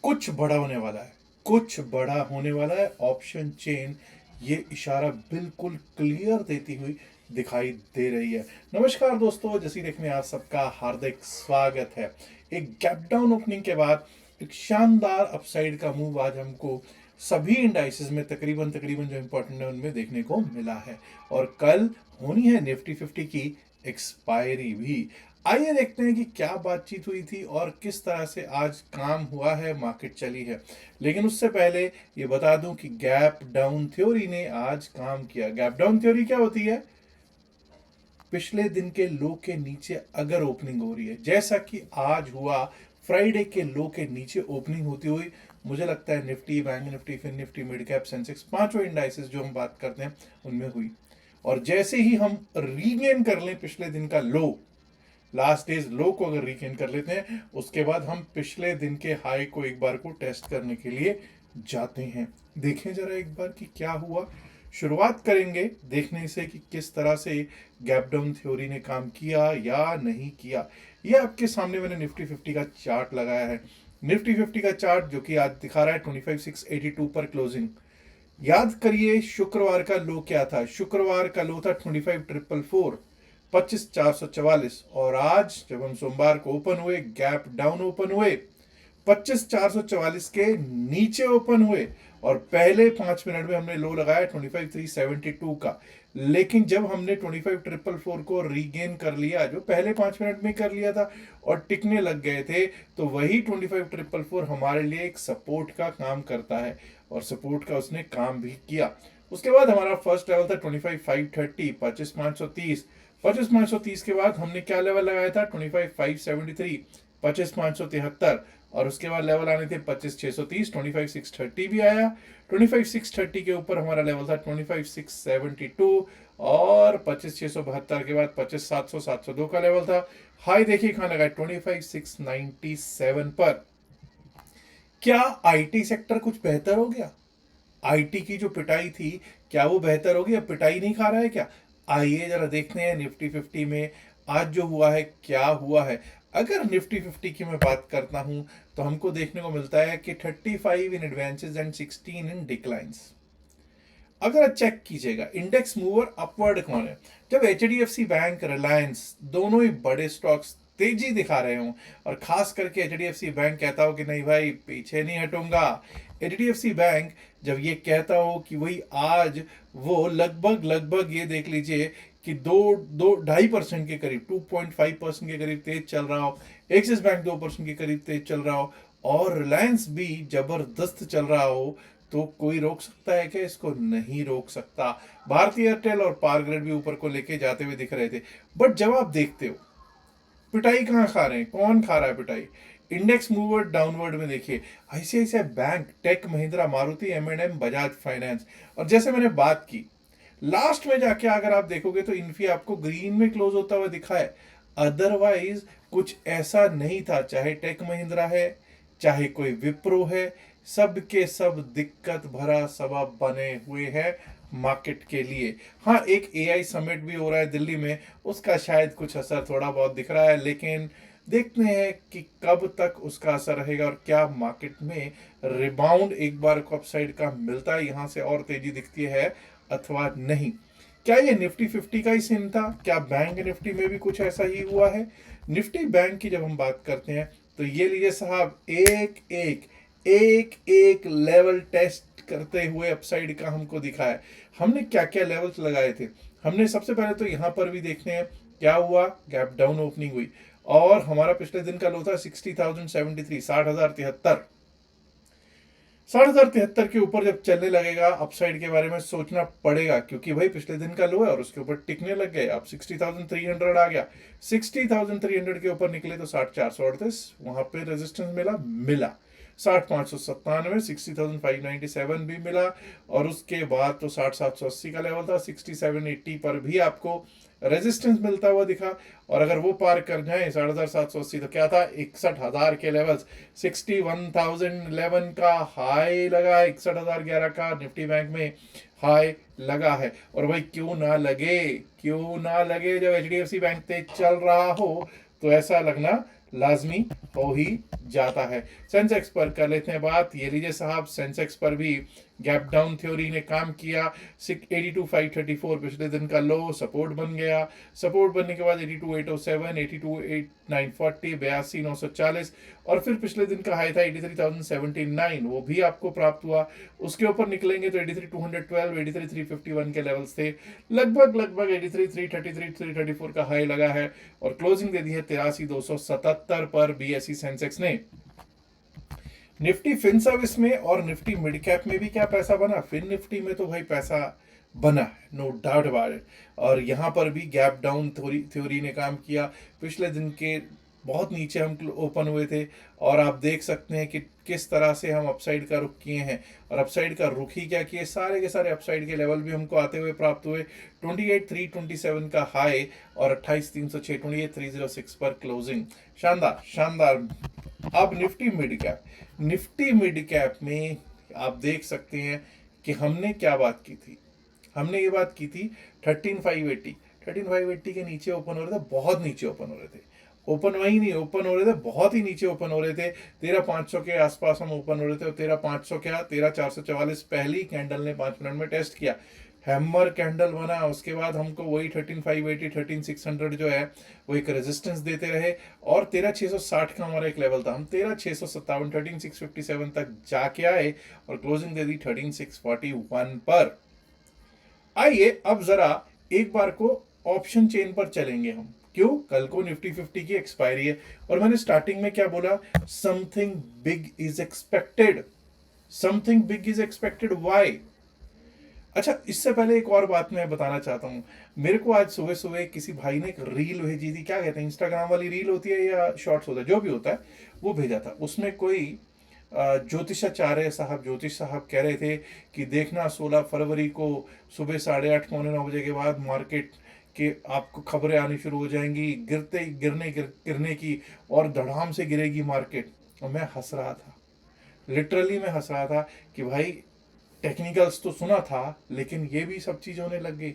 कुछ बड़ा होने वाला है, कुछ बड़ा होने वाला है। ऑप्शन चेन ये इशारा बिल्कुल क्लियर देती हुई दिखाई दे रही है। नमस्कार दोस्तों, जैसी देखने आप सबका हार्दिक स्वागत है। एक गैप डाउन ओपनिंग के बाद एक शानदार अपसाइड का मूव आज हमको सभी इंडाइसेस में तकरीबन तकरीबन जो इंपॉर्टेंट है उनमें देखने को मिला है। और कल होनी है निफ्टी 50 की एक्सपायरी भी। आइए देखते हैं कि क्या बातचीत हुई थी और किस तरह से आज काम हुआ है, मार्केट चली है। लेकिन उससे पहले ये बता दूं कि गैप डाउन थ्योरी ने आज काम किया। गैप डाउन थ्योरी क्या होती है? पिछले दिन के लो के नीचे अगर ओपनिंग हो रही है, जैसा कि आज हुआ, फ्राइडे के लो के नीचे ओपनिंग होती हुई मुझे लगता है Nifty, bank Nifty, Fin Nifty, mid cap, Sensex, पांचों इंडाइसेस जो हम बात करते हैं उनमें हुई। और जैसे ही हम रीगेन कर लें पिछले दिन का लो, लास्ट डेज लो को अगर रीगेन कर लेते हैं, उसके बाद हम पिछले दिन के हाई को एक बार को टेस्ट करने के लिए जाते हैं। देखें जरा एक बार कि क्या हुआ। शुरुआत करेंगे देखने से कि किस तरह से गैप डाउन थ्योरी ने काम किया या नहीं किया। ये आपके सामने मैंने निफ्टी 50 का चार्ट लगाया है। निफ्टी 50 का चार्ट जो कि आज दिखा रहा है 25,682 पर क्लोजिंग। याद करिए शुक्रवार का लो क्या था। शुक्रवार का लो था 25,444, 25,444। और आज जब हम सोमवार को ओपन हुए, गैप डाउन ओपन हुए, 25,444 के नीचे ओपन हुए और पहले 5 मिनट में हमने लो लगाया 25,372 का। लेकिन जब हमने 25,444 को रीगेन कर लिया, जो पहले 5 मिनट में कर लिया था और टिकने लग गए थे, तो वही 25,444 हमारे लिए एक सपोर्ट का काम करता है और सपोर्ट का उसने काम भी किया। उसके बाद हमारा फर्स्ट लेवल था 25,530, 25,530। 25,530 के बाद हमने क्या लेवल लगाया था 25,573, 25,573। और उसके बाद लेवल आने थे 25,630, 25,630 भी आया। 25,630 के ऊपर हमारा लेवल था 25,672 और 25,672 के बाद 25,700, 702 का लेवल था। हाई देखिए कहां लगा 25,697 पर। क्या आईटी सेक्टर कुछ बेहतर हो गया? आईटी की जो पिटाई थी, क्या वो बेहतर होगी? अब पिटाई नहीं खा रहा है क्या? आइए जरा देखते हैं निफ्टी 50 में आज जो हुआ है क्या हुआ है। अगर निफ्टी 50 की मैं बात करता हूं तो हमको देखने को मिलता है कि 35 इन एडवांसेस एंड 16 इन डिक्लाइंस। अगर चेक कीजिएगा इंडेक्स मूवर अपवर्ड कौन है, जब एचडीएफसी बैंक, रिलायंस दोनों ही बड़े स्टॉक्स तेजी दिखा रहे हों और खास करके एचडीएफसी बैंक कहता हो कि नहीं भाई पीछे नहीं हटूंगा। एचडीएफसी बैंक जब ये कहता हो कि वही आज वो लगभग लगभग ये देख लीजिए कि 2.5% के करीब, 2.5% के करीब तेज चल रहा हो, एक्सिस बैंक 2% के करीब तेज चल रहा हो और रिलायंस भी जबरदस्त चल रहा हो, तो कोई रोक सकता है क्या इसको? नहीं रोक सकता। भारतीय एयरटेल और पावर ग्रिड भी ऊपर को लेके जाते हुए दिख रहे थे। बट जब आप देखते हो पिटाई कहां खा रहे हैं, कौन खा रहा है पिटाई? इंडेक्स मूवर डाउनवर्ड में देखिए, ICICI bank, Tech Mahindra, Maruti, एम&एम, बजाज फाइनेंस। और जैसे मैंने बात की, लास्ट में जाके अगर आप देखोगे तो इन्फी आपको ग्रीन में क्लोज होता हुआ दिखा है। अदरवाइज कुछ ऐसा नहीं था। चाहे टेक महिंद्रा है, चाहे कोई विप्रो है, सब के सब दिक्कत भरा सबब बने हुए हैं मार्केट के लिए। हाँ, एक एआई समिट भी हो रहा है दिल्ली में, उसका शायद कुछ असर थोड़ा बहुत दिख रहा है, लेकिन देखते हैं कि कब तक उसका असर रहेगा और क्या मार्केट में रिबाउंड एक बार को अपसाइड का मिलता है, यहां से और तेजी दिखती है अथवा नहीं। क्या ये निफ्टी 50 का ही सीन था? क्या बैंक निफ्टी में भी कुछ ऐसा ही हुआ है? निफ्टी बैंक की जब हम बात करते हैं तो ये लीजिए साहब, एक एक एक एक लेवल टेस्ट करते हुए अपसाइड का हमको दिखा है। हमने क्या क्या लेवल्स लगाए थे? हमने सबसे पहले तो यहां पर भी देखते हैं क्या हुआ। गैप डाउन ओपनिंग हुई और हमारा पिछले दिन का लो था 60,073, 60,073। 60,073 के ऊपर जब चलने लगेगा, अपसाइड के बारे में सोचना पड़ेगा, क्योंकि भाई पिछले दिन का लो है और उसके ऊपर टिकने लग गए। अब 60,300 आ गया, 60,300 के ऊपर निकले तो 60,438 वहां पे रेजिस्टेंस मिला 60,597, 60,597 भी मिला। और उसके बाद तो 60,780 का लेवल था, 6780 पर भी आपको रेजिस्टेंस मिलता हुआ दिखा। और अगर वो पार कर जाए 60,780 तो क्या था, 61,000 के लेवल्स, 61,011 का हाई लगा, 61,011 का निफ्टी बैंक में हाई लगा है। और भाई क्यों ना लगे, क्यों ना लगे, जब एचडीएफसी बैंक तेज चल रहा हो तो ऐसा लगना लाजमी हो ही जाता है। सेंसेक्स पर कर लेते हैं बात। ये लीजिए साहब, सेंसेक्स पर भी गैप डाउन थ्योरी ने काम किया। 82,534 पिछले दिन का लो सपोर्ट बन गया। सपोर्ट बनने के बाद 82,807, 82,940, 82,940 और फिर पिछले दिन का हाई था 83,079, वो भी आपको प्राप्त हुआ। उसके ऊपर निकलेंगे तो 83,212, 83,351 के लेवल्स थे। लगभग लगभग 83,333, 334 का हाई लगा है और क्लोजिंग दे दी है 83,277 पर बीएसई सेंसेक्स ने। निफ्टी फिन सर्विस में और निफ्टी मिड कैप में भी क्या पैसा बना? फिन निफ्टी में तो भाई पैसा बना है, नो डाउट अबाउट इट। और यहाँ पर भी गैप डाउन थ्योरी ने काम किया। पिछले दिन के बहुत नीचे हम ओपन हुए थे और आप देख सकते हैं कि किस तरह से हम अपसाइड का रुख किए हैं। और अपसाइड का रुख ही क्या किए, सारे के सारे अपसाइड के लेवल भी हमको आते हुए प्राप्त हुए। 28,327 का हाई और 28,306, 28,306 पर क्लोजिंग। शानदार शानदार। अब निफ्टी मिड कैप में आप देख सकते हैं कि हमने क्या बात की थी। हमने ये बात की थी 13,580 के नीचे ओपन हो रहे थे, बहुत नीचे ओपन हो रहे थे। ओपन वही नहीं ओपन हो रहे थे, बहुत ही नीचे ओपन हो रहे थे। 13,500 के आसपास हम ओपन हो रहे थे और 13,500 क्या 13,444 पहली कैंडल ने 5 मिनट में टेस्ट किया। हैमर कैंडल बना, उसके बाद हमको वही 13,580, 13,600 जो है वो एक रेजिस्टेंस देते रहे और 13,660 का हमारा एक लेवल था। हम 13,657, 13,657 तक जाके आए और क्लोजिंग दे दी 13,641 पर। आइए अब जरा एक बार को ऑप्शन चेन पर चलेंगे हम। क्यों? कल को निफ्टी 50 की एक्सपायरी है और मैंने स्टार्टिंग में क्या बोला? Something big is expected. Something big is expected. Why? अच्छा, इससे पहले एक और बात मैं बताना चाहता हूँ। मेरे को आज सुबह सुबह किसी भाई ने एक रील भेजी थी। क्या कहते हैं, इंस्टाग्राम वाली रील होती है या शॉर्ट्स होता है, जो भी होता है, वो भेजा था। उसमें कोई ज्योतिषाचार्य साहब, ज्योतिष साहब कह रहे थे कि देखना 16 फरवरी को सुबह 8:30 पौने 9 बजे के बाद मार्केट के आपको खबरें आनी शुरू हो जाएंगी, गिरने की, और धड़ाम से गिरेगी मार्केट। और मैं हंस रहा था, लिटरली मैं हंस रहा था कि भाई टेक्निकल्स तो सुना था लेकिन ये भी सब चीज होने लग गई।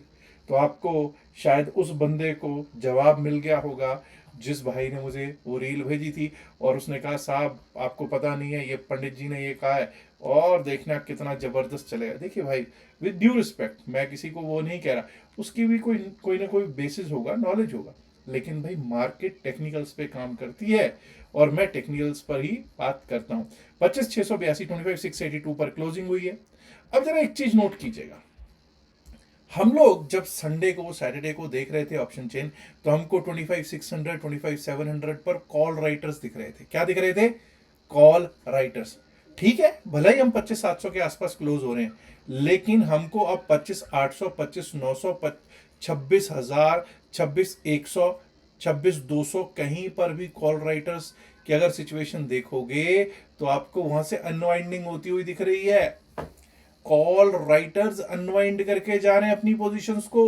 तो आपको शायद उस बंदे को जवाब मिल गया होगा जिस भाई ने मुझे वो रील भेजी थी और उसने कहा साहब आपको पता नहीं है, ये पंडित जी ने ये कहा है और देखना कितना जबरदस्त चलेगा। देखिए भाई, विद ड्यू रिस्पेक्ट, मैं किसी को वो नहीं कह रहा, उसकी भी कोई ना कोई बेसिस होगा, नॉलेज होगा, लेकिन भाई मार्केट टेक्निकल्स पे काम करती है और मैं टेक्निकल्स पर ही बात करता हूँ। 25,682, 25,682 पर क्लोजिंग हुई है। अब जरा एक चीज नोट कीजिएगा, हम लोग जब संडे को सैटरडे को देख रहे थे ऑप्शन चेन, तो हमको 25,600, 25,700 पर कॉल राइटर्स दिख रहे थे। क्या दिख रहे थे? Call writers. ठीक है, भले ही हम 25,700 के आसपास क्लोज हो रहे हैं, लेकिन हमको अब 25,800, 25,900, 26,000, 26,100, 26,200 कहीं पर भी कॉल राइटर्स की अगर सिचुएशन देखोगे तो आपको वहां से अनवाइंडिंग होती हुई दिख रही है। कॉल राइटर्स अनवाइंड करके जा रहे हैं अपनी पोजीशंस को।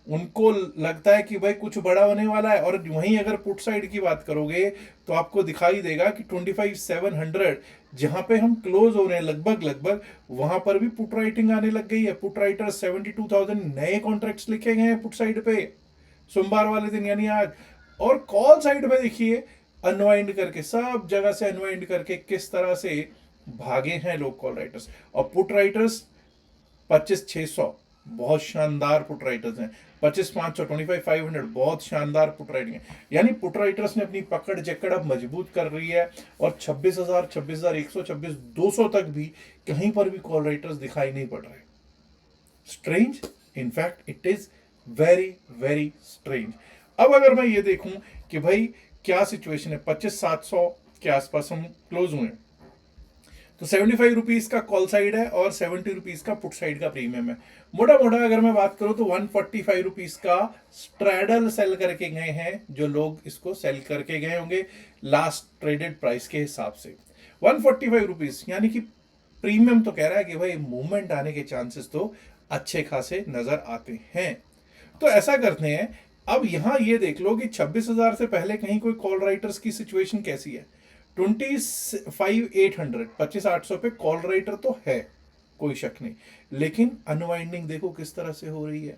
उनको लगता है कि भाई कुछ बड़ा होने वाला है। और वहीं अगर पुट साइड की बात करोगे तो आपको दिखाई देगा कि 25,700 जहां पे हम क्लोज हो रहे हैं लगभग लगभग, वहां पर भी पुट राइटिंग आने लग गई है। पुट राइटर्स 72,000 नए कॉन्ट्रैक्ट्स लिखे गए हैं पुट साइड पे सोमवार वाले दिन, यानी आज। और कॉल साइड पे देखिए अनवाइंड करके, सब जगह से अनवाइंड करके किस तरह से भागे हैं लोग कॉल राइटर्स। और पुट राइटर्स 25,600 बहुत शानदार पुट राइटर्स हैं। 25,500, 25,500 बहुत शानदार पुट राइटिंग है। यानी पुट राइटर्स ने अपनी पकड़ जकड़ अब मजबूत कर रही है और 26,000, 26,100, 26,200 तक भी कहीं पर भी कॉल राइटर्स दिखाई नहीं पड़ रहे। Strange, in fact it is very very strange. अब अगर मैं ये देखूं कि भाई क्या सिचुएशन है, 25,700 के आसपास हम क्लोज हुए, तो 75 रुपीज का कॉल साइड है और 70 रुपीज का पुट साइड का प्रीमियम है। मोटा मोटा अगर मैं बात करूं तो 145 रुपीज का स्ट्रैडल सेल करके गए हैं, जो लोग इसको सेल करके गए होंगे लास्ट ट्रेडेड प्राइस के हिसाब से 145 रुपीज। यानी कि प्रीमियम तो कह रहा है कि भाई मूवमेंट आने के चांसेस तो अच्छे खासे नजर आते हैं। तो ऐसा करते हैं, अब यहां ये देख लो कि 26,000 से पहले कहीं कोई कॉल राइटर्स की सिचुएशन कैसी है। 25,800, 25,800 पे कॉल राइटर तो है, कोई शक नहीं, लेकिन अनवाइंडिंग देखो किस तरह से हो रही है।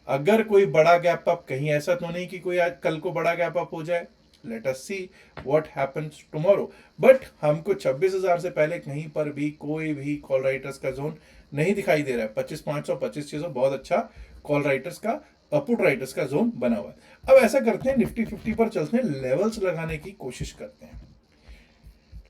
अगर कोई बड़ा गैप अप, कहीं ऐसा तो नहीं कि कोई आज कल को बड़ा गैप अप हो जाए, let us see what happens tomorrow. But हमको 26,000 से पहले कहीं पर भी कोई भी कॉल राइटर्स का जोन नहीं दिखाई दे रहा है। 25,500 25,600 बहुत अच्छा कॉल राइटर्स का पुट राइटर्स का जोन बना हुआ है। अब ऐसा करते हैं, निफ्टी 50 पर चलते हैं, लेवल्स लगाने की कोशिश करते हैं।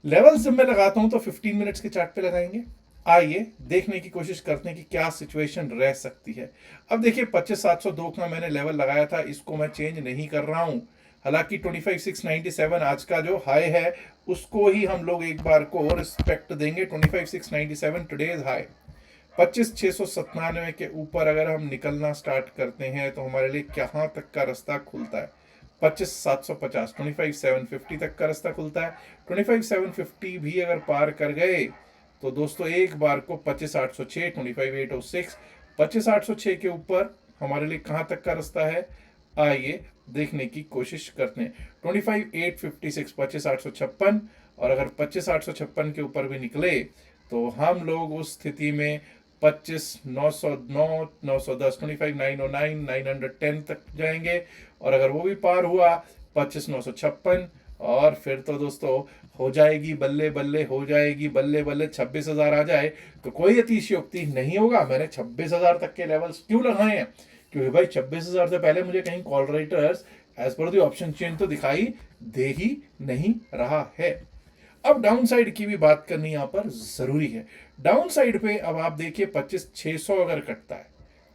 लेवल्स जब मैं लगाता हूं तो 15 मिनट्स के चार्ट पे लगाएंगे। आइए देखने की कोशिश करते हैं कि क्या सिचुएशन रह सकती है। अब देखिए 25,702 का मैंने लेवल लगाया था, इसको मैं चेंज नहीं कर रहा हूं। हालांकि 25,697 आज का जो हाई है उसको ही हम लोग एक बार को रिस्पेक्ट देंगे। 25,697 टुडेज हाई। 25,697 के ऊपर अगर हम निकलना स्टार्ट करते हैं तो हमारे लिए कहां तक का रास्ता खुलता है? 25,750 25,750 तक का रास्ता खुलता है। 25,750 भी अगर पार कर गए तो दोस्तों एक बार को 25,806 25,806 25,806 के ऊपर हमारे लिए कहां तक का रास्ता है, आइए देखने की कोशिश करते हैं। 25,856 25,856, और अगर 25,856 के ऊपर भी निकले तो हम लोग उस स्थिति में 25,909 910 25,909 910 तक जाएंगे। और अगर वो भी पार हुआ 25,956, और फिर तो दोस्तों हो जाएगी बल्ले बल्ले, हो जाएगी बल्ले बल्ले। 26,000 आ जाए तो कोई अतिशयोक्ति नहीं होगा। मैंने 26,000 तक के लेवल्स क्यों लगाए हैं? क्योंकि भाई 26,000 से पहले मुझे कहीं call writers as per the option chain तो दिखाई दे ही नहीं रहा है। अब डाउन साइड की भी बात करनी यहां पर जरूरी है। डाउन साइड पे अब आप देखिए 25,600 अगर कटता है,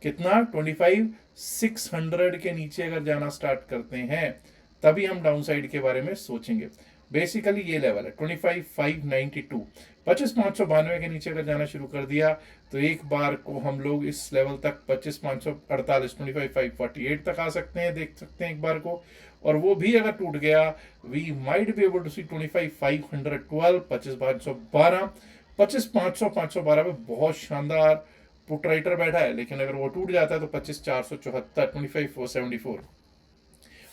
कितना 25,600 के नीचे अगर जाना स्टार्ट करते हैं तभी हम डाउन साइड के बारे में सोचेंगे। बेसिकली ये लेवल है 25,592। 25,592 के नीचे अगर जाना शुरू कर दिया तो एक बार को हम लोग इस लेवल तक 25,548 25,548 तक आ सकते हैं, देख सकते हैं एक बार को। और वो भी अगर टूट गया we might be able to see 25,512 25,512 25,500 512 पे बहुत शानदार पुट राइटर बैठा है। लेकिन अगर वो टूट जाता है तो 25,474 25,474।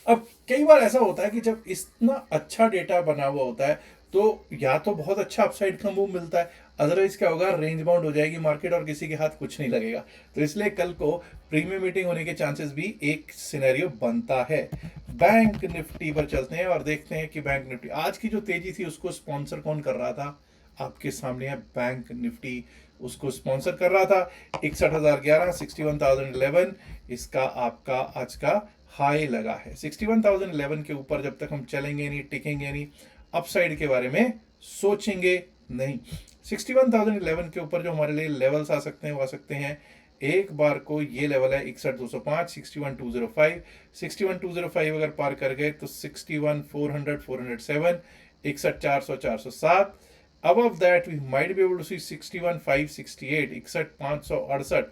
अब कई बार ऐसा होता है कि जब इतना अच्छा डेटा बना हुआ होता है तो या तो बहुत अच्छा अपसाइड का मूव मिलता है, अदरवाइज क्या होगा, रेंज बाउंड हो जाएगी मार्केट और किसी के हाथ कुछ नहीं लगेगा। तो इसलिए कल को प्रीमियम मीटिंग होने के चांसेस भी एक सिनेरियो बनता है। बैंक निफ्टी पर चलते हैं और देखते हैं कि बैंक निफ्टी आज की जो तेजी थी उसको स्पॉन्सर कौन कर रहा था। आपके सामने है बैंक निफ्टी, उसको स्पॉन्सर कर रहा था 61,011 61,011। इसका आपका आज का हाई लगा है। 61,011 के ऊपर जब तक हम चलेंगे नहीं, टिकेंगे नहीं, अपसाइड के बारे में सोचेंगे नहीं। 61,011 के ऊपर जो हमारे लिए लेवल्स आ सकते हैं वो आ सकते हैं, एक बार को ये लेवल है 61,205 61,205 61,205 अगर पार कर गए तो 61,400 407 61,400 407। above that we might be able to see 61,568 61,568,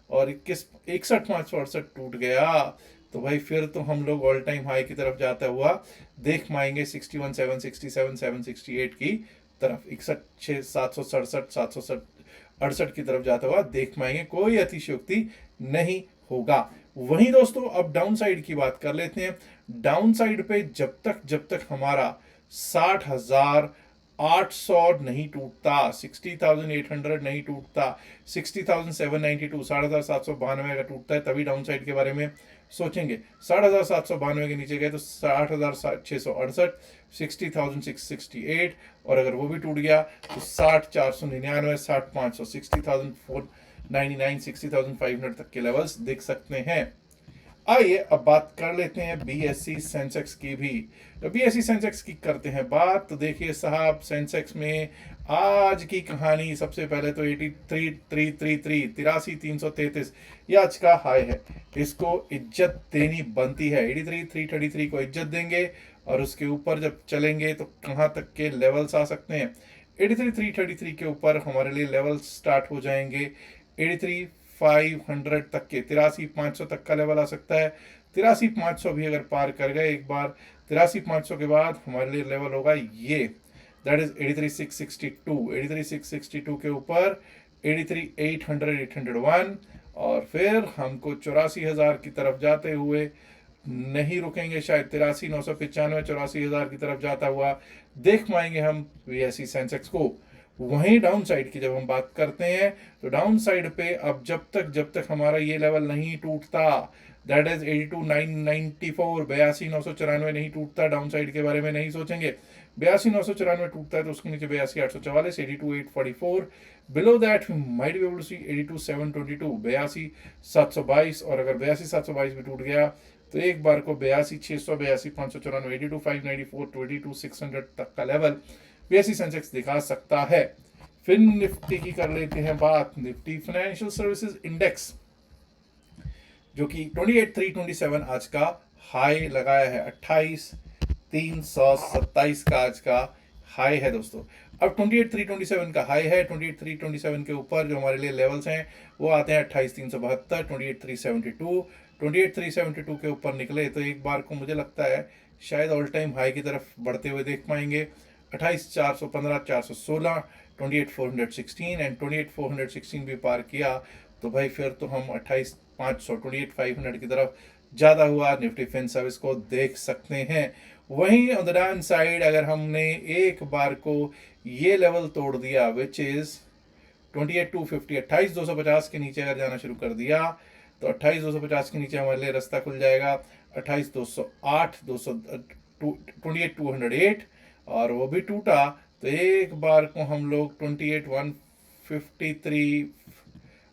और 61,568 टूट गया तो भाई फिर तो हम लोग ऑल टाइम हाई की तरफ जाता हुआ देख पाएंगे 61,767 768 की तरफ, 61,767 768 की तरफ जाता हुआ देख पाएंगे। कोई अतिशयोक्ति नहीं होगा। वहीं दोस्तों अब डाउन साइड की बात कर लेते हैं। डाउन साइड पे जब तक हमारा 60,800 नहीं टूटता, 60,800 नहीं टूटता, 60,792 60,792 अगर टूटता है तभी डाउन साइड के बारे में सोचेंगे। 60,792 के नीचे गए तो 60,668 60,668, और अगर वो भी टूट गया तो 60,499 60,500 60,499 60,500 तक के लेवल्स देख सकते हैं। आइए अब बात कर लेते हैं बीएससी सेंसेक्स की भी। तो बीएससी सेंसेक्स की करते हैं बात, तो देखिए साहब सेंसेक्स में आज की कहानी सबसे पहले तो 83,333 83,333 ये आज का हाई है, इसको इज्जत देनी बनती है। 83,333 को इज्जत देंगे और उसके ऊपर जब चलेंगे तो कहाँ तक के लेवल्स आ सकते हैं। 83,333 के ऊपर हमारे लिए लेवल स्टार्ट हो जाएंगे 83,500 तक के, 83,500 तक का लेवल आ सकता है। 83,500 भी अगर पार कर गए एक बार, 83,500 के बाद हमारे लिए लेवल होगा ये, दैट इज 83,662 83,662 के ऊपर 83,800 801, और फिर हमको 84,000 की तरफ जाते हुए नहीं रुकेंगे, शायद 83,995 84,000 की तरफ जाता हुआ देख पाएंगे हम बीएसई सेंसेक्स को। वहीं डाउन साइड की जब हम बात करते हैं तो डाउन साइड पे अब जब तक हमारा ये लेवल नहीं टूटता, दैट इज 82,994, 82,994 नहीं टूटता, डाउन साइड के बारे में नहीं सोचेंगे। 82,994 टूटता है तो उसके नीचे 82,844, 82,844। Below that we might be able to see 82,722, 82,722। और अगर 82,722 भी टूट गया तो एक बार को 82,600, 82,594, 82,594 टू 82,600 तक का लेवल बीएसई सेंसेक्स दिखा सकता है। फिर निफ्टी की कर लेते हैं बात। निफ्टी फाइनेंशियल सर्विसेज इंडेक्स जो कि 28,327 आज का हाई लगाया है, 28,327 का आज का हाई है दोस्तों। अब 28,327 का हाई है, 28,327 के ऊपर जो हमारे लिए लेवल्स हैं वो आते हैं 28,372, 28,372। 28,372 के ऊपर निकले तो एक बार को मुझे लगता है शायद ऑल टाइम हाई की तरफ बढ़ते हुए देख पाएंगे। 28,415, 416, 28,416 एंड 28,416 भी पार किया तो भाई फिर तो हम 28,500, 28,500 की तरफ ज़्यादा हुआ निफ्टी फिन सर्विस को देख सकते हैं। वहीं ऑन द डाउन साइड अगर हमने एक बार को ये लेवल तोड़ दिया विच इज 28,250, 28,250 के नीचे अगर जाना शुरू कर दिया तो 28,250 के नीचे हमारे लिए रास्ता खुल जाएगा 28,208, 28,208। और वो भी टूटा तो एक बार को हम लोग 28,153,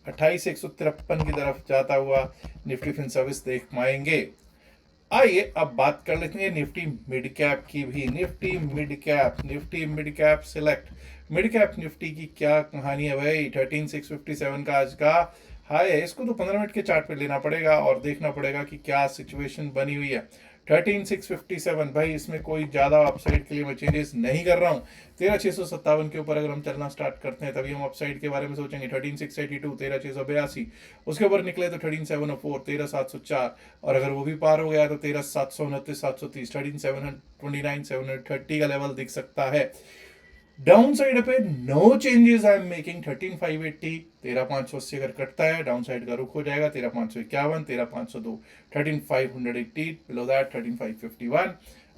28,153 की तरफ जाता हुआ निफ्टी फिन सर्विस देख पाएंगे। आइए अब बात कर लेते हैं निफ्टी मिड कैप की भी। Nifty mid cap select mid cap Nifty की क्या कहानी है भाई। 13,657 का आज का हाई है। इसको तो 15 मिनट के चार्ट पे लेना पड़ेगा और देखना पड़ेगा कि क्या सिचुएशन बनी हुई है। 13,657 भाई इसमें कोई ज्यादा अपसाइड के लिए मैं चेंजेस नहीं कर रहा हूँ। 13,657 के ऊपर अगर हम चलना स्टार्ट करते हैं तभी हम अपसाइड के बारे में सोचेंगे। 13,682, 13,682, उसके ऊपर निकले तो 13,704, 13,704 और अगर वो भी पार हो गया तो 13,729, 730, 13,729, 730 का लेवल दिख सकता है। डाउन साइड पे no changes I am making. 13,580, 13,580 अगर कटता है डाउन साइड का रुख हो जाएगा 13,551, 13,502, 13,580 below that 13,551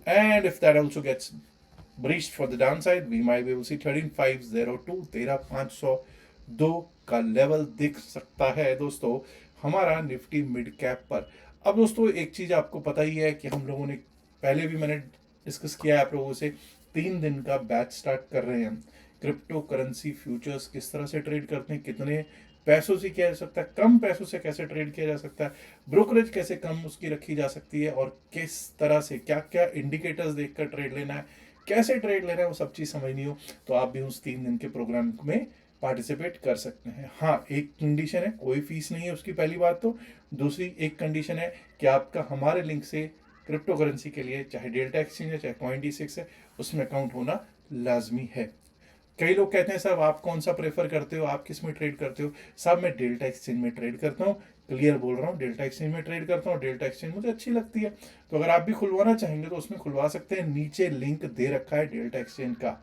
and if that also gets breached for the downside we might be able to see 13,502, 13,502 का लेवल दिख सकता है दोस्तों हमारा निफ्टी मिड कैप पर। अब दोस्तों एक चीज आपको पता ही है कि हम लोगों ने पहले भी मैंने डिस्कस किया है आप लोगों से, 3 दिन का बैच स्टार्ट कर रहे हैं हम। क्रिप्टो करेंसी फ्यूचर्स किस तरह से ट्रेड करते हैं, कितने पैसों से किया जा सकता है, कम पैसों से कैसे ट्रेड किया जा सकता है, ब्रोकरेज कैसे कम उसकी रखी जा सकती है और किस तरह से क्या क्या इंडिकेटर्स देखकर ट्रेड लेना है, कैसे ट्रेड लेना है, वो सब चीज़ समझनी हो तो आप भी उस 3 दिन के प्रोग्राम में पार्टिसिपेट कर सकते हैं। हाँ एक कंडीशन है, कोई फीस नहीं है उसकी, पहली बात तो। दूसरी एक कंडीशन है कि आपका हमारे लिंक से क्रिप्टो करेंसी के लिए चाहे डेल्टा एक्सचेंज है चाहे Coin-D6 है उसमें अकाउंट होना लाजमी है। कई लोग कहते हैं साहब आप कौन सा प्रेफर करते हो, आप किस में ट्रेड करते हो। साहब मैं डेल्टा एक्सचेंज में ट्रेड करता हूँ, क्लियर बोल रहा हूँ, डेल्टा एक्सचेंज में ट्रेड करता हूँ। डेल्टा एक्सचेंज मुझे अच्छी लगती है तो अगर आप भी खुलवाना चाहेंगे तो उसमें खुलवा सकते हैं। नीचे लिंक दे रखा है डेल्टा एक्सचेंज का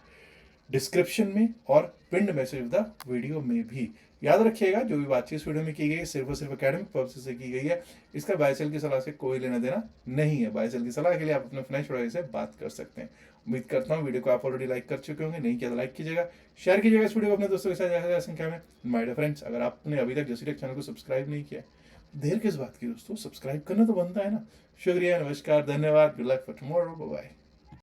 डिस्क्रिप्शन में और पिंड मैसेज द वीडियो में भी। याद रखिएगा जो भी बातचीत इस वीडियो में की गई है सिर्फ और सिर्फ एकेडमिक पर्पस से की गई है। इसका बाय सेल की सलाह से कोई लेना देना नहीं है। बाय सेल की सलाह के लिए आप अपने फाइनेंशियल एडवाइजर से बात कर सकते हैं। उम्मीद करता हूँ वीडियो को आप ऑलरेडी लाइक कर चुके होंगे, नहीं किया तो लाइक कीजिएगा, शेयर कीजिएगा इस वीडियो को अपने दोस्तों के साथ ज़्यादा संख्या में। माय डियर फ्रेंड्स अगर आपने अभी तक जसीटेक चैनल को सब्सक्राइब नहीं किया देर किस बात की दोस्तों, सब्सक्राइब करना तो बनता है ना। शुक्रिया, नमस्कार, धन्यवाद, good luck for tomorrow, bye bye.